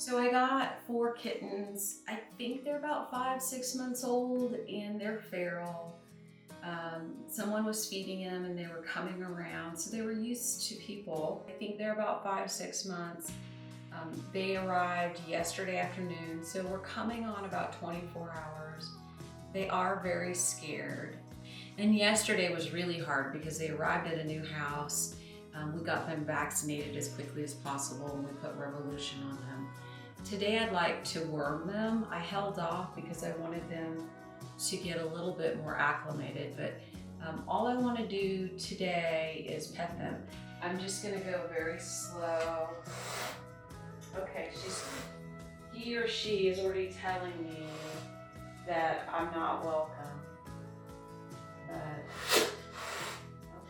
So I got 4 kittens. I think they're about 5-6 months old, and they're feral. Someone was feeding them and they were coming around, so they were used to people. I think they're about 5-6 months. They arrived yesterday afternoon, so we're coming on about 24 hours. They are very scared. And yesterday was really hard because they arrived at a new house. We got them vaccinated as quickly as possible and we put Revolution on them. Today I'd like to worm them. I held off because I wanted them to get a little bit more acclimated, but all I want to do today is pet them. I'm just going to go very slow. Okay, he or she is already telling me that I'm not welcome. But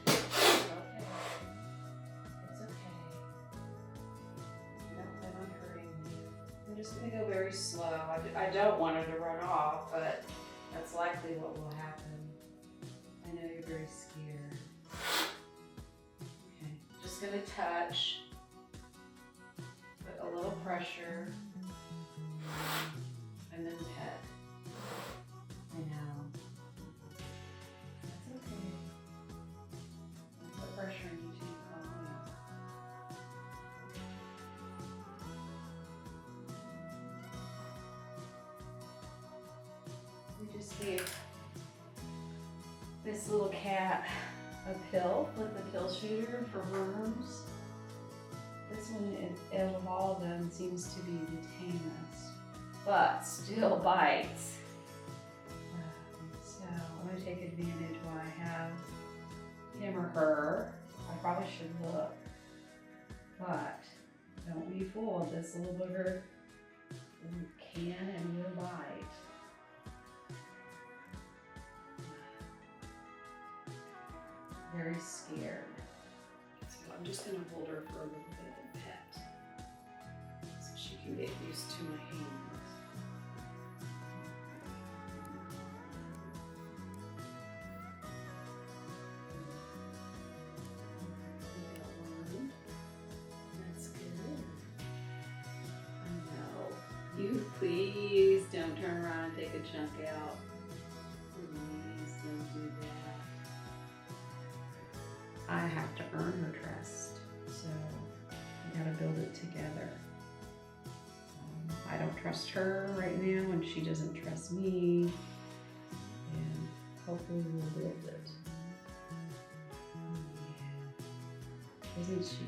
okay. It's okay. They're not hurting me. I'm just going to go very slow. I don't want her to run off, but that's likely what will happen. I know you're very scared. Okay, just gonna touch, put a little pressure, and then pet. I know. That's okay. Don't put pressure on you too. We just gave this little cat a pill with the pill shooter for worms. This one, out of all of them, seems to be the tamest, but still bites. So I'm going to take advantage while I have him or her. I probably should look, but don't be fooled. This little booger can and will bite. Very scared. So I'm just going to hold her for a little bit and pet so she can get used to my hands. That's good. I know. You please don't turn around and take a chunk out. Please don't do that. I have to earn her trust, so we gotta build it together. I don't trust her right now, and she doesn't trust me, and hopefully we'll build it. Yeah. Isn't she